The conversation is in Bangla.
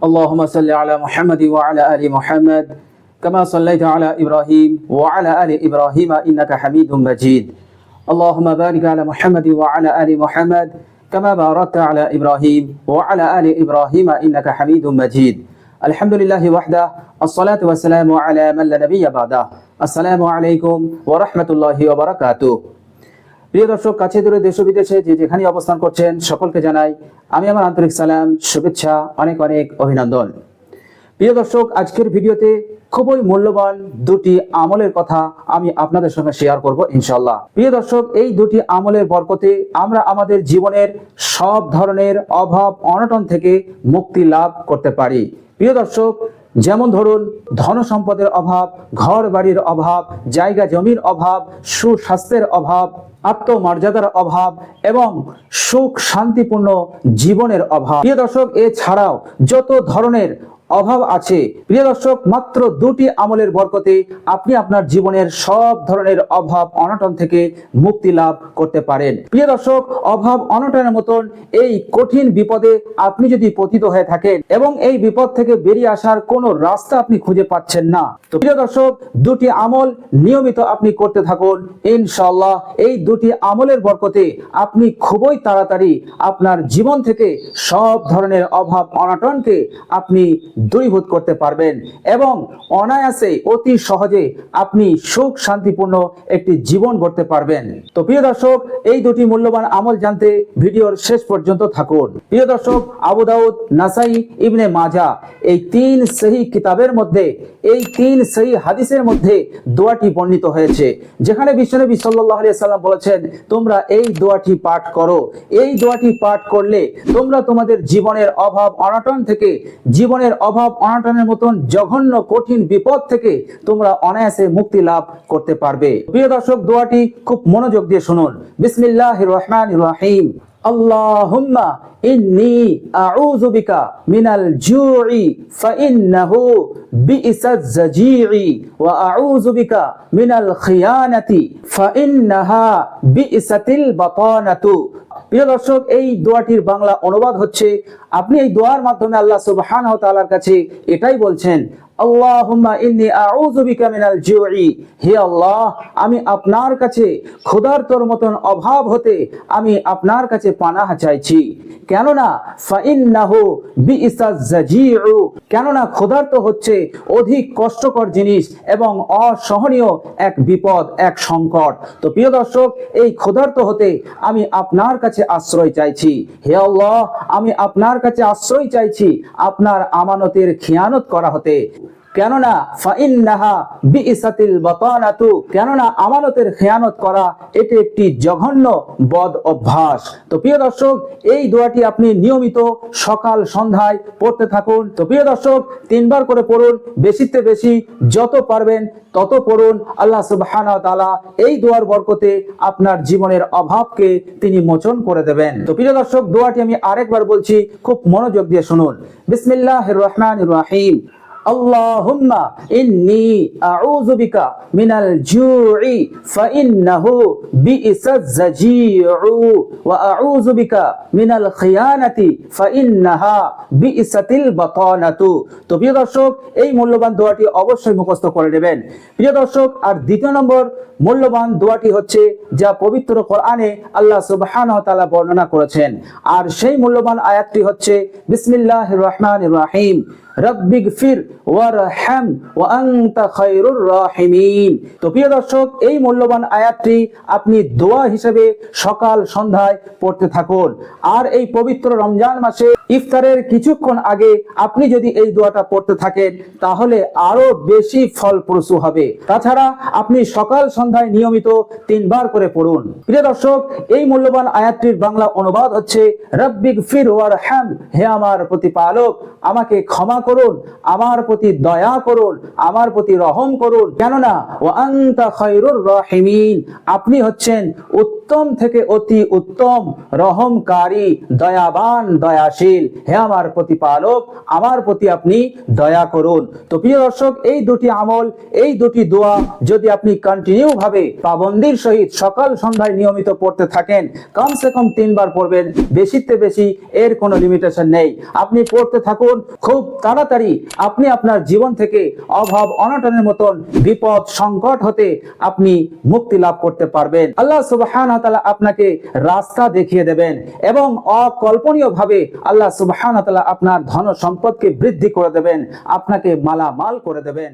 اللهم صل على محمد وعلى آل محمد كما صليت على إبراهيم وعلى آل إبراهيم إنك حميد مجيد اللهم بارك على محمد وعلى آل محمد كما باركت على إبراهيم وعلى آل إبراهيم إنك حميد مجيد الحمد لله وحده الصلاة والسلام على من لا نبي بعده السلام عليكم ورحمة الله وبركاته প্রিয় দর্শক, কাছে দূরে দেশ ও বিদেশে যে যেখানে অবস্থান করছেন সকলকে জানাই আমি আমার আন্তরিক সালাম, শুভেচ্ছা, অনেক অনেক অভিনন্দন। প্রিয় দর্শক, আজকের ভিডিওতে খুবই মূল্যবান দুটি আমলের কথা আমি আপনাদের সঙ্গে শেয়ার করব ইনশাআল্লাহ। প্রিয় দর্শক, এই দুটি আমলের বরকতে আমরা আমাদের জীবনের সব ধরনের অভাব অনটন থেকে মুক্তি লাভ করতে পারি। প্রিয় দর্শক, যেমন ধরুন ধন সম্পদের অভাব, ঘর বাড়ির অভাব, জায়গা জমির অভাব, সুস্বাস্থ্যের অভাব, আত্মমর্যাদার অভাব এবং সুখ শান্তিপূর্ণ জীবনের অভাব। প্রিয় দর্শক, এছাড়াও যত ধরনের অভাব আছে, প্রিয় দর্শক, মাত্র দুটি আমলের বরকতে আপনি আপনার জীবনের সব ধরনের অভাব অনটন থেকে মুক্তি লাভ করতে পারেন। প্রিয় দর্শক, অভাব অনটনের মতন এই কঠিন বিপদে আপনি যদি পতিত হয়ে থাকেন এবং এই বিপদ থেকে বেরিয়ে আসার কোনো রাস্তা আপনি খুঁজে পাচ্ছেন না, তো প্রিয় দর্শক, দুটি আমল নিয়মিত আপনি করতে থাকুন। ইনশাআল্লাহ এই দুটি আমলের বরকতে আপনি খুবই তাড়াতাড়ি আপনার জীবন থেকে সব ধরনের অভাব অনটনকে আপনি দূরীভূত করতে পারবেন এবং অনায়াসে অতি সহজে আপনি সুখ শান্তিপূর্ণ একটি জীবন গড়তে পারবেন। তো প্রিয় দর্শক, এই দুটি মূল্যবান আমল জানতে ভিডিওর শেষ পর্যন্ত থাকুন। প্রিয় দর্শক, আবু দাউদ, নাসাই, ইবনে মাজাহ এই তিন সহিহ কিতাবের মধ্যে, এই তিন সহিহ হাদিসের মধ্যে দোয়াটি বর্ণিত হয়েছে, যেখানে বিশ্বনবী সাল্লাল্লাহু আলাইহি সাল্লাম বলেছেন, তোমরা এই দোয়াটি পাঠ করো। এই দোয়াটি পাঠ করলে তোমরা তোমাদের জীবনের অভাব অনটন থেকে, জীবনের অভাব অনটনের মতন জঘন্য কঠিন বিপদ থেকে তোমরা অনায়াসে মুক্তি লাভ করতে পারবে। প্রিয় দর্শক, দোয়াটি খুব মনোযোগ দিয়ে শুনুন। বিসমিল্লাহির রহমানির রহিম। আল্লাহুম্মা ইন্নী আউযু বিকা মিনাল জুই ফাইন্নাহু বিইসাজ জাজিই ওয়া আউযু বিকা মিনাল খিয়ানাতি ফাইন্নাহা বিইসাতিল বাতানাতু। প্রিয় দর্শক, এই দোয়াটির বাংলা অনুবাদ হচ্ছে, আপনি এই দোয়ার মাধ্যমে আল্লাহ সুবহানাহু ওয়া তাআলার কাছে এটাই বলছেন, আল্লাহুম্মা ইন্নী আউযু বিকা মিনাল জুই, হে আল্লাহ, আমি আপনার কাছে ক্ষুধার্তর মতন অভাব হতে আমি আপনার কাছে পানাহ চাইছি। কেননা ফাইন্নাহু বিইসাজ জাজিউ, কেননা ক্ষুধার্ত হচ্ছে অধিক কষ্টকর জিনিস এবং অসহনীয় এক বিপদ, এক সংকট। তো প্রিয় দর্শক, এই ক্ষুধার্ত হতে আমি আপনার কাছে আশ্রয় চাইছি। হে আল্লাহ, আমি আপনার কাছে আশ্রয় চাইছি আপনার আমানতের খিয়ানত করা হতে। কেননা ফাইন্নাহা বিইসাতিল বাতানাতু, কেননা আমানতের খেয়ানত করা এটি একটি জঘন্য বদ অভ্যাস। তো প্রিয় দর্শক, এই দোয়াটি আপনি নিয়মিত সকাল সন্ধ্যায় পড়তে থাকুন। তো প্রিয় দর্শক, তিনবার করে পড়ুন, বেশিতে বেশি যত পারবেন তত পড়ুন। আল্লাহ সুবহানাহু ওয়া তাআলা এই দোয়ার বরকতে আপনার জীবনের অভাবকে তিনি মোচন করে দেবেন। তো প্রিয় দর্শক, দোয়াটি আমি আরেকবার বলছি, খুব মনোযোগ দিয়ে শুনুন। বিসমিল্লাহির রহমানির রহিম। আল্লাহুম্মা ইন্নী আউযু বিকা মিনাল জুই ফাইন্নাহু বিইসাজ জাজিউ ওয়া আউযু বিকা মিনাল খিয়ানাতি ফাইন্নাহা বিইসাতিল বাতানাতু। তো প্রিয় দর্শক, এই মূল্যবান দোয়াটি অবশ্যই মুখস্থ করে নেবেন। প্রিয় দর্শক, আর দ্বিতীয় নম্বর মূল্যবান দোয়াটি হচ্ছে যা পবিত্র কোরআনে আল্লাহ সুবহানাহু ওয়া তাআলা বর্ণনা করেছেন, আর সেই মূল্যবান আয়াতটি হচ্ছে বিসমিল্লাহির রহমানির রহিম। রব্বিগফির ওয়ারহাম ওয়া আনতা খায়রুর রাহিমিন। তো প্রিয় দর্শক, এই মূল্যবান আয়াতটি আপনি দোয়া হিসেবে সকাল সন্ধ্যায় পড়তে থাকুন। আর এই পবিত্র রমজান মাসে ইফতারের কিছুক্ষণ আগে আপনি যদি এই দোয়াটা পড়তে থাকেন তাহলে আরো বেশি ফলপ্রসূ হবে। তাছাড়া আপনি সকাল সন্ধ্যায় নিয়মিত তিনবার করে পড়ুন। প্রিয় দর্শক, এই মূল্যবান আয়াতটির বাংলা অনুবাদ হচ্ছে, রব্বিগফির ওয়ারহাম, হে আমার প্রতিপালক, আমাকে ক্ষমা করুন, আমার প্রতি দয়া করুন, আমার প্রতি রহম করুন। কেননা ওয়া আনতা খায়রুর রাহিমিন, আপনি হচ্ছেন উত্তম উত্তম থেকে অতি উত্তম, রহমকারী, দয়াবান, দয়াশীল। হে আমার প্রতিপালক, আমার প্রতি আপনি দয়া করুন। তো প্রিয় দর্শক, এই দুটি আমল, এই দুটি দোয়া যদি আপনি কন্টিনিউ ভাবে পাবন্দির সহিত সকাল সন্ধ্যায় নিয়মিত পড়তে থাকেন, কমসে কম 3 বার পড়বেন, বেশিতে বেশি এর কোনো লিমিটেশন নেই। আপনি পড়তে থাকুন, খুব তাড়াতাড়ি আপনি আপনার জীবন থেকে অভাব অনটনের মতন বিপদ সংকট হতে আপনি মুক্তি লাভ করতে পারবেন। আল্লাহ সুবহানাহু ওয়া তাআলা আপনাকে রাস্তা দেখিয়ে দেবেন এবং অকল্পনীয় ভাবে আল্লাহ সুবহানাহু ওয়া তাআলা আপনার ধন সম্পদকে বৃদ্ধি করে দেবেন, আপনাকে মালামাল করে দেবেন।